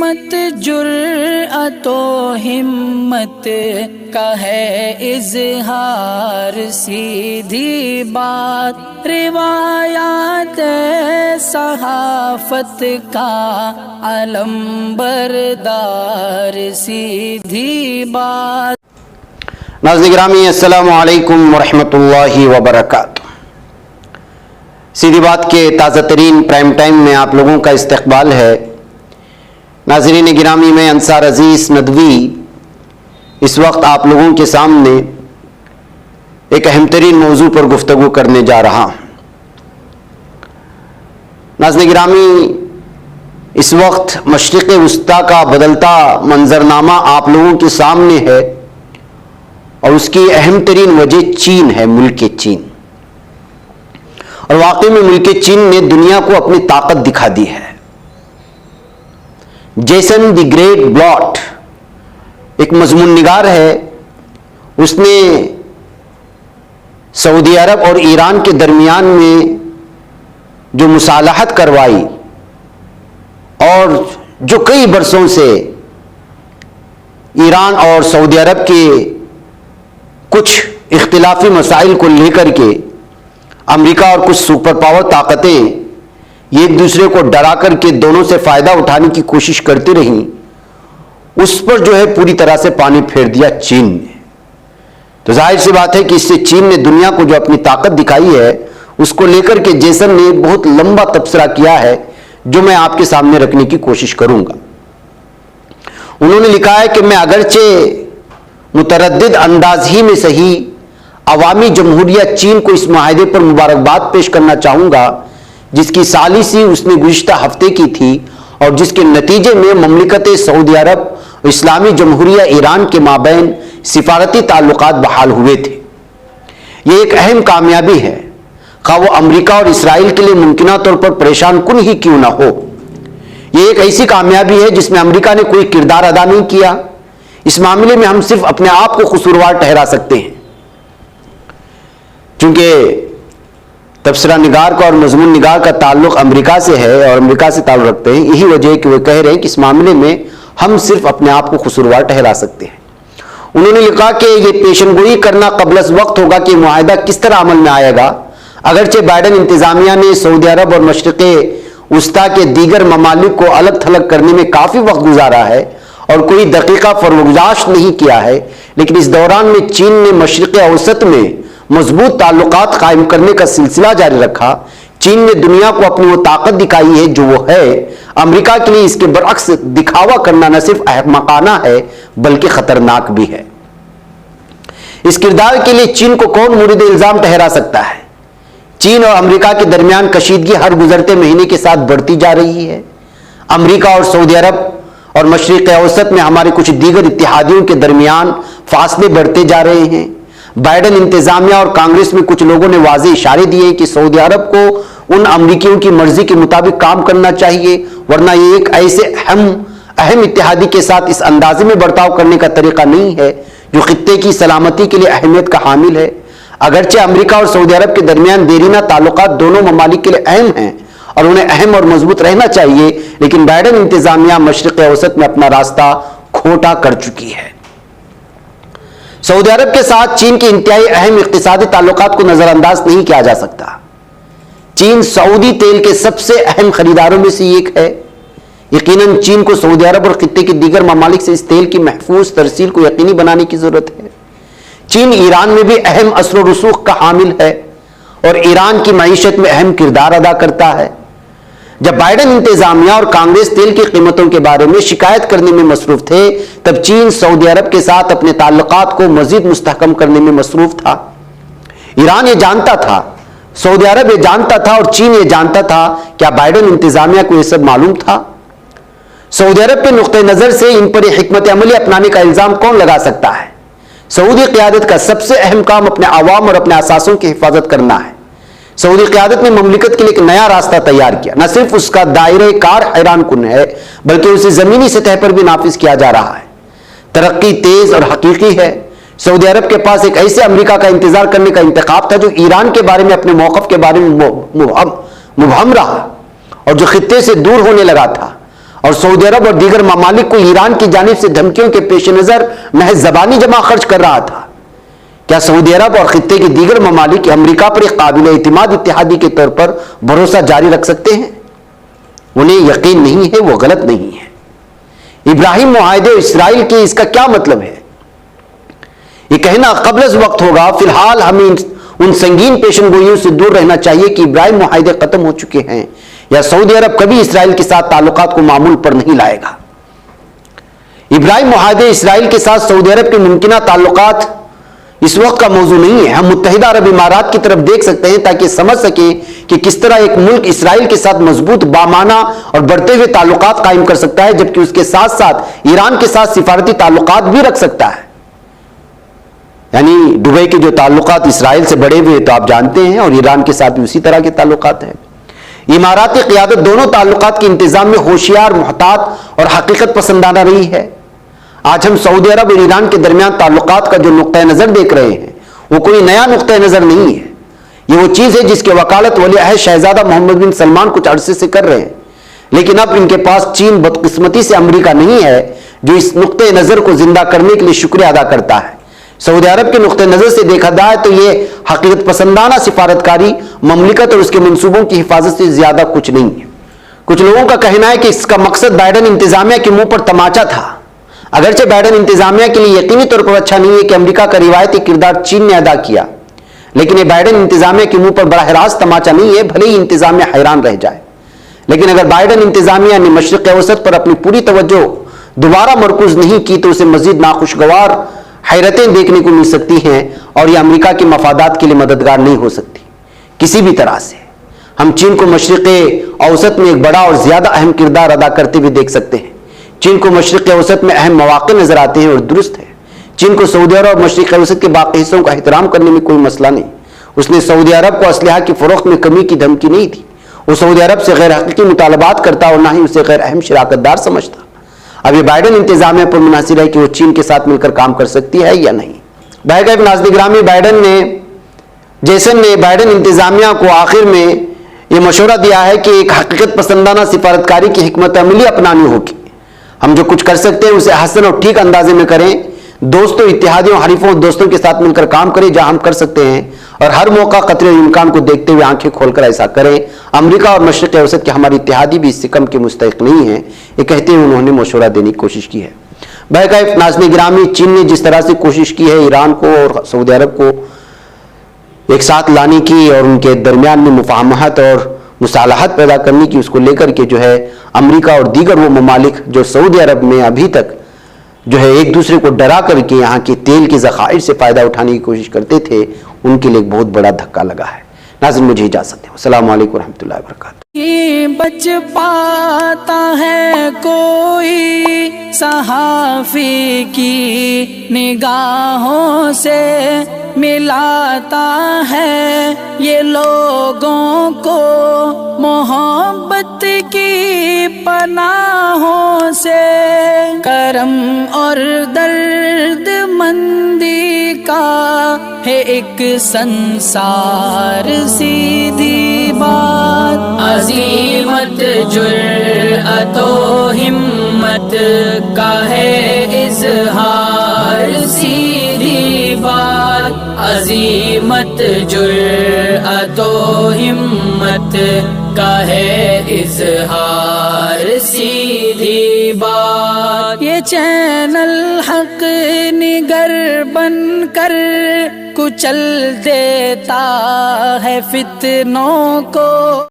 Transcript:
سمت جرأت و ہمت کا ہے اظہار، سیدھی بات روایات صحافت کا علم بردار، سیدھی بات۔ ناظرین گرامی السلام علیکم ورحمۃ اللہ وبرکاتہ۔ سیدھی بات کے تازہ ترین پرائم ٹائم میں آپ لوگوں کا استقبال ہے۔ ناظرین گرامی، میں انصار عزیز ندوی اس وقت آپ لوگوں کے سامنے ایک اہم ترین موضوع پر گفتگو کرنے جا رہا ہوں۔ ناظرین گرامی، اس وقت مشرق وسطیٰ کا بدلتا منظرنامہ آپ لوگوں کے سامنے ہے، اور اس کی اہم ترین وجہ چین ہے، ملک چین۔ اور واقعی میں ملک چین نے دنیا کو اپنی طاقت دکھا دی ہے۔ جیسن دی گریٹ بلاٹ ایک مضمون نگار ہے، اس نے سعودی عرب اور ایران کے درمیان میں جو مصالحت کروائی، اور جو کئی برسوں سے ایران اور سعودی عرب کے کچھ اختلافی مسائل کو لے کر کے امریکہ اور کچھ سپر پاور طاقتیں یہ ایک دوسرے کو ڈرا کر کے دونوں سے فائدہ اٹھانے کی کوشش کرتی رہیں، اس پر جو ہے پوری طرح سے پانی پھیر دیا چین نے۔ تو ظاہر سی بات ہے کہ اس سے چین نے دنیا کو جو اپنی طاقت دکھائی ہے، اس کو لے کر کے جیسن نے بہت لمبا تبصرہ کیا ہے، جو میں آپ کے سامنے رکھنے کی کوشش کروں گا۔ انہوں نے لکھا ہے کہ میں اگرچہ متردد انداز ہی میں صحیح عوامی جمہوریہ چین کو اس معاہدے پر مبارکباد پیش کرنا چاہوں گا جس کی ثالثی اس نے گزشتہ ہفتے کی تھی، اور جس کے نتیجے میں مملکت سعودی عرب اور اسلامی جمہوریہ ایران کے مابین سفارتی تعلقات بحال ہوئے تھے۔ یہ ایک اہم کامیابی ہے، خواہ وہ امریکہ اور اسرائیل کے لیے ممکنہ طور پر پریشان کن ہی کیوں نہ ہو۔ یہ ایک ایسی کامیابی ہے جس میں امریکہ نے کوئی کردار ادا نہیں کیا۔ اس معاملے میں ہم صرف اپنے آپ کو قصوروار ٹھہرا سکتے ہیں، چونکہ تبصرہ نگار کا اور مضمون نگار کا تعلق امریکہ سے ہے اور امریکہ سے تعلق رکھتے ہیں۔ یہی وجہ ہے کہ وہ کہہ رہے ہیں کہ اس معاملے میں ہم صرف اپنے آپ کو قصوروار ٹھہرا سکتے ہیں۔ انہوں نے لکھا کہ یہ پیشن گوئی کرنا قبل از وقت ہوگا کہ معاہدہ کس طرح عمل میں آئے گا۔ اگرچہ بائیڈن انتظامیہ نے سعودی عرب اور مشرق وسطیٰ کے دیگر ممالک کو الگ تھلگ کرنے میں کافی وقت گزارا ہے اور کوئی دقیقہ فروگزاشت نہیں کیا ہے، لیکن اس دوران میں چین نے مشرق اوسط میں مضبوط تعلقات قائم کرنے کا سلسلہ جاری رکھا۔ چین نے دنیا کو اپنی وہ طاقت دکھائی ہے جو وہ ہے۔ امریکہ کے لیے اس کے برعکس دکھاوا کرنا نہ صرف احمقانہ ہے بلکہ خطرناک بھی ہے۔ اس کردار کے لیے چین کو کون مورد الزام ٹھہرا سکتا ہے؟ چین اور امریکہ کے درمیان کشیدگی ہر گزرتے مہینے کے ساتھ بڑھتی جا رہی ہے۔ امریکہ اور سعودی عرب اور مشرق اوسط میں ہمارے کچھ دیگر اتحادیوں کے درمیان فاصلے بڑھتے جا رہے ہیں۔ بائیڈن انتظامیہ اور کانگریس میں کچھ لوگوں نے واضح اشارے دیے کہ سعودی عرب کو ان امریکیوں کی مرضی کے مطابق کام کرنا چاہیے، ورنہ یہ ایک ایسے اہم اتحادی کے ساتھ اس اندازے میں برتاؤ کرنے کا طریقہ نہیں ہے جو خطے کی سلامتی کے لیے اہمیت کا حامل ہے۔ اگرچہ امریکہ اور سعودی عرب کے درمیان دیرینہ تعلقات دونوں ممالک کے لیے اہم ہیں اور انہیں اہم اور مضبوط رہنا چاہیے، لیکن بائیڈن انتظامیہ مشرق اوسط میں اپنا راستہ کھوٹا کر چکی ہے۔ سعودی عرب کے ساتھ چین کے انتہائی اہم اقتصادی تعلقات کو نظر انداز نہیں کیا جا سکتا۔ چین سعودی تیل کے سب سے اہم خریداروں میں سے ایک ہے۔ یقیناً چین کو سعودی عرب اور خطے کے دیگر ممالک سے اس تیل کی محفوظ ترسیل کو یقینی بنانے کی ضرورت ہے۔ چین ایران میں بھی اہم اثر و رسوخ کا حامل ہے اور ایران کی معیشت میں اہم کردار ادا کرتا ہے۔ جب بائیڈن انتظامیہ اور کانگریس تیل کی قیمتوں کے بارے میں شکایت کرنے میں مصروف تھے، تب چین سعودی عرب کے ساتھ اپنے تعلقات کو مزید مستحکم کرنے میں مصروف تھا۔ ایران یہ جانتا تھا، سعودی عرب یہ جانتا تھا اور چین یہ جانتا تھا۔ کیا بائیڈن انتظامیہ کو یہ سب معلوم تھا؟ سعودی عرب کے نقطہ نظر سے ان پر یہ حکمت عملی اپنانے کا الزام کون لگا سکتا ہے؟ سعودی قیادت کا سب سے اہم کام اپنے عوام اور اپنے اثاثوں کی حفاظت کرنا ہے۔ سعودی قیادت نے مملکت کے لیے ایک نیا راستہ تیار کیا۔ نہ صرف اس کا دائرہ کار حیران کن ہے بلکہ اسے زمینی سطح پر بھی نافذ کیا جا رہا ہے۔ ترقی تیز اور حقیقی ہے۔ سعودی عرب کے پاس ایک ایسے امریکہ کا انتظار کرنے کا انتخاب تھا جو ایران کے بارے میں اپنے موقف کے بارے میں مبہم رہا اور جو خطے سے دور ہونے لگا تھا اور سعودی عرب اور دیگر ممالک کو ایران کی جانب سے دھمکیوں کے پیش نظر محض زبانی جمع خرچ کر رہا تھا؟ کیا سعودی عرب اور خطے کے دیگر ممالک امریکہ پر ایک قابل اعتماد اتحادی کے طور پر بھروسہ جاری رکھ سکتے ہیں؟ انہیں یقین نہیں ہے، وہ غلط نہیں ہے۔ ابراہیم معاہدے اور اسرائیل کے اس کا کیا مطلب ہے؟ یہ کہنا قبل از وقت ہوگا۔ فی الحال ہمیں ان سنگین پیشن گوئیوں سے دور رہنا چاہیے کہ ابراہیم معاہدے ختم ہو چکے ہیں یا سعودی عرب کبھی اسرائیل کے ساتھ تعلقات کو معمول پر نہیں لائے گا۔ ابراہیم معاہدے اسرائیل کے ساتھ سعودی عرب کے ممکنہ تعلقات اس وقت کا موضوع نہیں ہے۔ ہم متحدہ عرب امارات کی طرف دیکھ سکتے ہیں تاکہ سمجھ سکیں کہ کس طرح ایک ملک اسرائیل کے ساتھ مضبوط، بامانہ اور بڑھتے ہوئے تعلقات قائم کر سکتا ہے، جبکہ اس کے ساتھ ساتھ ایران کے ساتھ سفارتی تعلقات بھی رکھ سکتا ہے۔ یعنی دبئی کے جو تعلقات اسرائیل سے بڑھے ہوئے تو آپ جانتے ہیں، اور ایران کے ساتھ بھی اسی طرح کے تعلقات ہیں۔ اماراتی قیادت دونوں تعلقات کے انتظام میں ہوشیار، محتاط اور حقیقت پسندانہ رہی ہے۔ آج ہم سعودی عرب اور ایران کے درمیان تعلقات کا جو نقطۂ نظر دیکھ رہے ہیں وہ کوئی نیا نقطۂ نظر نہیں ہے۔ یہ وہ چیز ہے جس کی وکالت ولی عہد شہزادہ محمد بن سلمان کچھ عرصے سے کر رہے ہیں، لیکن اب ان کے پاس چین بدقسمتی سے امریکہ نہیں ہے جو اس نقطۂ نظر کو زندہ کرنے کے لیے شکریہ ادا کرتا ہے۔ سعودی عرب کے نقطۂ نظر سے دیکھا جائے تو یہ حقیقت پسندانہ سفارتکاری، مملکت اور اس کے منصوبوں کی حفاظت سے زیادہ کچھ نہیں ہے۔ کچھ لوگوں کا کہنا ہے کہ اس کا مقصد بائیڈن انتظامیہ کے منہ پر تماچا تھا۔ اگرچہ بائیڈن انتظامیہ کے لیے یقینی طور پر اچھا نہیں ہے کہ امریکہ کا روایتی کردار چین نے ادا کیا، لیکن یہ بائیڈن انتظامیہ کے منہ پر براہ راست تماچا نہیں ہے، بھلے ہی انتظامیہ حیران رہ جائے۔ لیکن اگر بائیڈن انتظامیہ نے مشرق اوسط پر اپنی پوری توجہ دوبارہ مرکوز نہیں کی تو اسے مزید ناخوشگوار حیرتیں دیکھنے کو مل سکتی ہیں، اور یہ امریکہ کے مفادات کے لیے مددگار نہیں ہو سکتی کسی بھی طرح سے۔ ہم چین کو مشرق اوسط میں ایک بڑا اور زیادہ اہم کردار ادا کرتے ہوئے دیکھ سکتے ہیں۔ چین کو مشرق اوسط میں اہم مواقع نظر آتے ہیں، اور درست ہے، چین کو سعودی عرب اور مشرق اوسط کے باقی حصوں کا احترام کرنے میں کوئی مسئلہ نہیں۔ اس نے سعودی عرب کو اسلحہ کی فروخت میں کمی کی دھمکی نہیں دی۔ وہ سعودی عرب سے غیر حقیقی مطالبات کرتا اور نہ ہی اسے غیر اہم شراکت دار سمجھتا۔ اب یہ بائیڈن انتظامیہ پر منحصر ہے کہ وہ چین کے ساتھ مل کر کام کر سکتی ہے یا نہیں۔ بہرکیف ناظرین گرامی، جیسن نے بائیڈن انتظامیہ کو آخر میں یہ مشورہ دیا ہے کہ ایک حقیقت پسندانہ سفارتکاری کی حکمت عملی اپنانی ہوگی۔ ہم جو کچھ کر سکتے ہیں اسے حسن اور ٹھیک اندازے میں کریں، دوستوں، اتحادیوں، حریفوں، دوستوں کے ساتھ مل کر کام کریں جہاں ہم کر سکتے ہیں، اور ہر موقع خطرے اور امکان کو دیکھتے ہوئے آنکھیں کھول کر ایسا کریں۔ امریکہ اور مشرق اوسط کے ہمارے اتحادی بھی اس سے کم کے مستحق نہیں ہیں، یہ کہتے ہوئے انہوں نے مشورہ دینے کی کوشش کی ہے۔ بہرکیف ناظرین گرامی، چین نے جس طرح سے کوشش کی ہے ایران کو اور سعودی عرب کو ایک ساتھ لانے کی اور ان کے درمیان میں مفاہمت اور مصالحت پیدا کرنے کی، اس کو لے کر کے جو ہے امریکہ اور دیگر وہ ممالک جو سعودی عرب میں ابھی تک جو ہے ایک دوسرے کو ڈرا کر کے یہاں کے تیل کے ذخائر سے فائدہ اٹھانے کی کوشش کرتے تھے، ان کے لیے ایک بہت بڑا دھکا لگا ہے۔ ناظرین مجھے اجازت دیں، السلام علیکم ورحمۃ اللہ وبرکاتہ۔ بچ پاتا ہے کوئی صحافی کی نگاہوں سے، ملاتا ہے یہ لوگوں کو محبت کی پناہوں سے، کرم اور درد مندی کا ہے ایک سنسار، سیدھی بات عظیمت جرأت و ہمت کا ہے اظہار، سیدھی بات عظیمت جرأت و ہمت کا ہے اظہار، سیدھی بات۔ یہ چینل حق نگر بن کر کچل دیتا ہے فتنوں کو۔